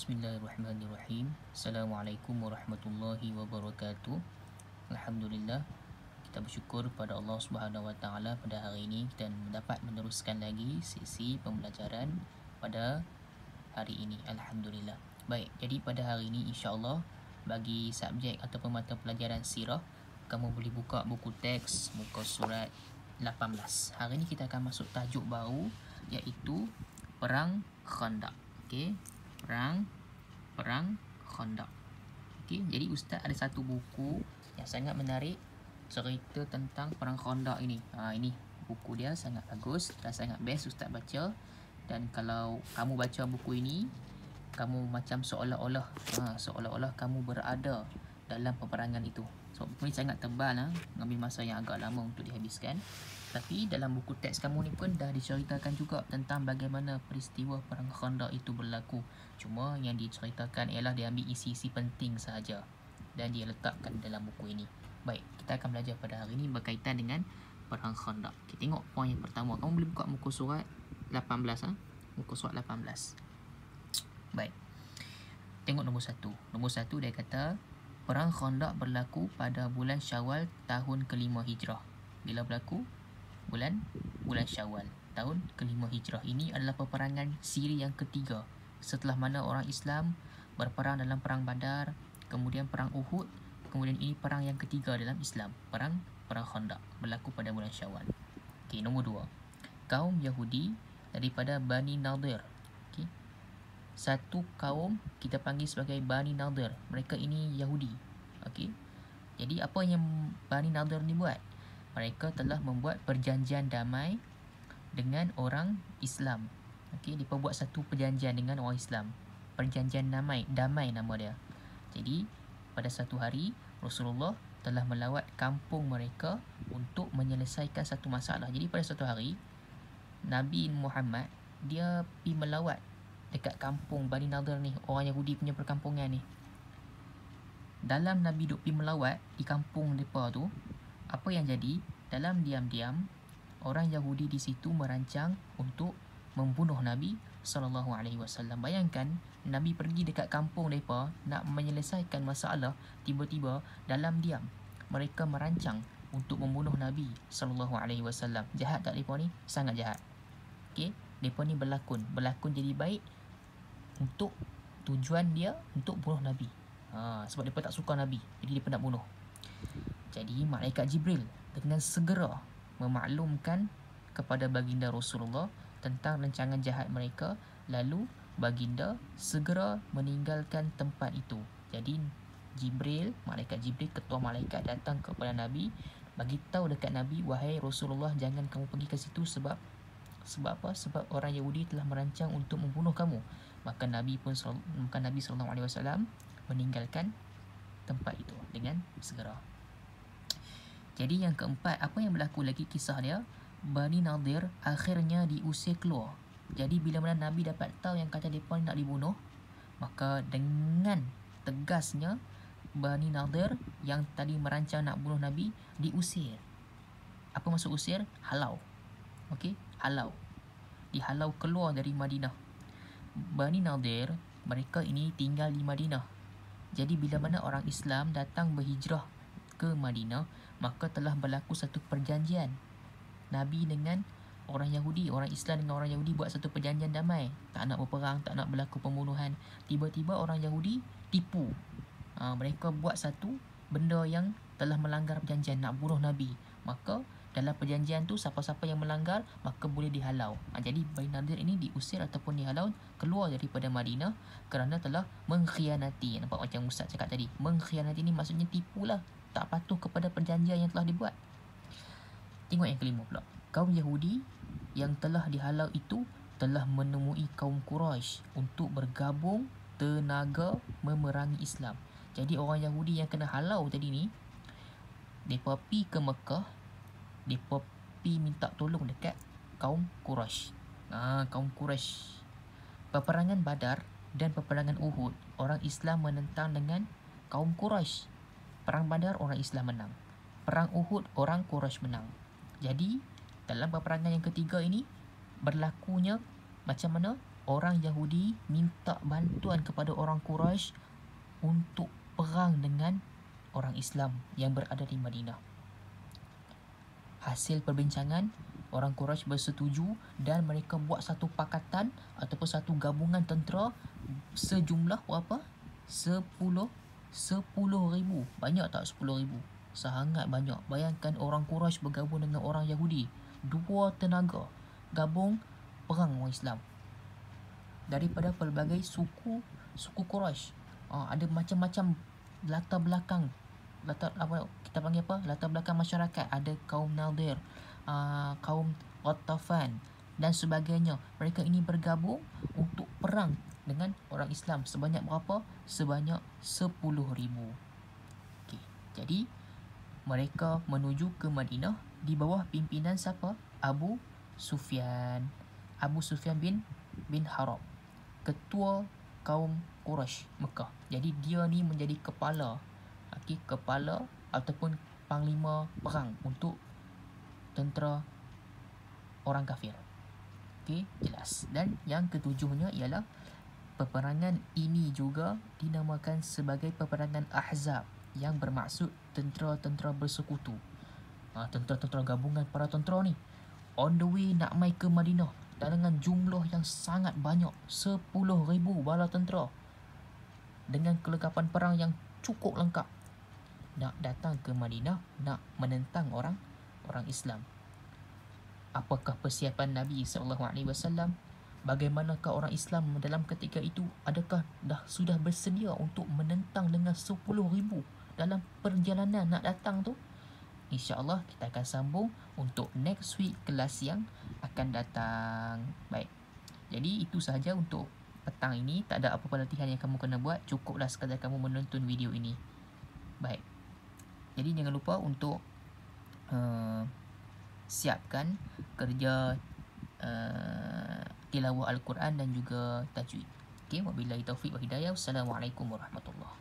Bismillahirrahmanirrahim. Assalamualaikum warahmatullahi wabarakatuh. Alhamdulillah, kita bersyukur pada Allah Subhanahu Wa Taala pada hari ini dan dapat meneruskan lagi sesi pembelajaran pada hari ini. Alhamdulillah. Baik, jadi pada hari ini insya-Allah bagi subjek atau mata pelajaran sirah, kamu boleh buka buku teks muka surat 18. Hari ini kita akan masuk tajuk baru iaitu Perang Khandaq. Okey, Perang Khandaq. Okey, jadi ustaz ada satu buku yang sangat menarik cerita tentang Perang Khandaq ini. Ini buku dia sangat bagus dan sangat best ustaz baca. Dan kalau kamu baca buku ini, kamu macam seolah-olah kamu berada dalam peperangan itu. So, buku ini sangat tebal, mengambil masa yang agak lama untuk dihabiskan. Tapi dalam buku teks kamu ni pun dah diceritakan juga tentang bagaimana peristiwa Perang Khandaq itu berlaku. Cuma yang diceritakan ialah dia ambil isi-isi penting sahaja dan dia letakkan dalam buku ini. Baik, kita akan belajar pada hari ini berkaitan dengan Perang Khandaq. Kita tengok poin yang pertama. Kamu boleh buka muka surat 18. Muka surat 18. Baik. Tengok nombor 1. Nombor 1 dia kata Perang Khandaq berlaku pada bulan Syawal tahun ke-5 Hijrah. Bila berlaku? Bulan Syawal tahun ke-5 Hijrah. Ini adalah peperangan siri yang ketiga setelah mana orang Islam berperang dalam perang Badar, kemudian perang Uhud, kemudian ini perang yang ketiga dalam Islam, perang Khandaq berlaku pada bulan Syawal. Okey, nombor 2. Kaum Yahudi daripada Bani Nadir. Okey. Satu kaum kita panggil sebagai Bani Nadir. Mereka ini Yahudi. Okey. Jadi apa yang Bani Nadir ni buat? Mereka telah membuat perjanjian damai dengan orang Islam. Okey, mereka buat satu perjanjian dengan orang Islam. Perjanjian damai nama dia. Jadi, pada satu hari Rasulullah telah melawat kampung mereka untuk menyelesaikan satu masalah. Jadi pada satu hari Nabi Muhammad dia pergi melawat dekat kampung Bani Nadir ni, orang Yahudi punya perkampungan ni. Dalam Nabi duk pergi melawat di kampung mereka tu, apa yang jadi? Dalam diam-diam orang Yahudi di situ merancang untuk membunuh Nabi SAW. Bayangkan Nabi pergi dekat kampung mereka nak menyelesaikan masalah, tiba-tiba dalam diam mereka merancang untuk membunuh Nabi SAW. Jahat tak mereka ni? Sangat jahat. Okey, mereka ni berlakon jadi baik untuk tujuan dia untuk bunuh Nabi. Sebab mereka tak suka Nabi, jadi mereka nak bunuh. Jadi malaikat Jibril dengan segera memaklumkan kepada baginda Rasulullah tentang rancangan jahat mereka, lalu baginda segera meninggalkan tempat itu. Jadi malaikat Jibril, ketua malaikat datang kepada Nabi, bagi tahu dekat Nabi, wahai Rasulullah, jangan kamu pergi ke situ sebab apa? Sebab orang Yahudi telah merancang untuk membunuh kamu. Maka Nabi SAW meninggalkan tempat itu dengan segera. Jadi yang keempat, apa yang berlaku lagi kisah dia? Bani Nadir akhirnya diusir keluar. Jadi bila mana Nabi dapat tahu yang kata mereka nak dibunuh, maka dengan tegasnya Bani Nadir yang tadi merancang nak bunuh Nabi diusir. Apa maksud usir? Halau. Okey, halau. Dihalau keluar dari Madinah. Bani Nadir mereka ini tinggal di Madinah. Jadi bila mana orang Islam datang berhijrah ke Madinah, maka telah berlaku satu perjanjian. Nabi dengan orang Yahudi, orang Islam dengan orang Yahudi buat satu perjanjian damai. Tak nak berperang, tak nak berlaku pembunuhan. Tiba-tiba orang Yahudi tipu. Mereka buat satu benda yang telah melanggar perjanjian, nak bunuh Nabi. Maka dalam perjanjian tu siapa-siapa yang melanggar maka boleh dihalau. Jadi Bani Nadir ini diusir ataupun dihalau keluar daripada Madinah kerana telah mengkhianati. Nampak macam Ustaz cakap tadi, mengkhianati ni maksudnya tipulah, tak patuh kepada perjanjian yang telah dibuat. Tengok yang kelima pula. Kaum Yahudi yang telah dihalau itu telah menemui kaum Quraisy untuk bergabung tenaga memerangi Islam. Jadi orang Yahudi yang kena halau tadi ni, mereka pergi ke Mekah, mereka pergi minta tolong dekat kaum Quraisy. Kaum Quraisy. Peperangan Badar dan peperangan Uhud, orang Islam menentang dengan kaum Quraisy. Perang Badar orang Islam menang. Perang Uhud orang Quraisy menang. Jadi dalam peperangan yang ketiga ini berlakunya macam mana orang Yahudi minta bantuan kepada orang Quraisy untuk perang dengan orang Islam yang berada di Madinah. Hasil perbincangan, orang Quraisy bersetuju dan mereka buat satu pakatan ataupun satu gabungan tentera sejumlah berapa? 10,000. Banyak tak 10,000? Sangat banyak. Bayangkan orang Quraisy bergabung dengan orang Yahudi. Dua tenaga gabung perang orang Islam. Daripada pelbagai suku Quraisy. Ada macam-macam latar belakang. Kita panggil apa? Latar belakang masyarakat. Ada kaum Nadir, kaum Ghatafan dan sebagainya. Mereka ini bergabung untuk perang dengan orang Islam. Sebanyak berapa? Sebanyak 10,000. Okay. Jadi mereka menuju ke Madinah di bawah pimpinan siapa? Abu Sufyan bin Harb, ketua kaum Quraisy Mekah. Jadi dia ni menjadi kepala ataupun panglima perang untuk tentera orang kafir. Okey, jelas. Dan yang ketujuhnya ialah peperangan ini juga dinamakan sebagai peperangan Ahzab, yang bermaksud tentera-tentera bersekutu. Tentera-tentera gabungan para tentera ni on the way nak mai ke Madinah dengan jumlah yang sangat banyak, 10,000 bala tentera dengan kelengkapan perang yang cukup lengkap, nak datang ke Madinah nak menentang orang Islam. Apakah persiapan Nabi SAW? Bagaimanakah orang Islam dalam ketika itu? Adakah sudah bersedia untuk menentang dengan 10,000 dalam perjalanan nak datang tu? InsyaAllah kita akan sambung untuk next week kelas yang akan datang. Baik, jadi itu sahaja untuk petang ini. Tak ada apa-apa latihan yang kamu kena buat. Cukuplah sekadar kamu menonton video ini. Baik, jadi jangan lupa untuk siapkan kerja tilawah Al-Quran dan juga tajwid. Okey, wabillahi taufiq wa hidayah. Wassalamualaikum warahmatullahi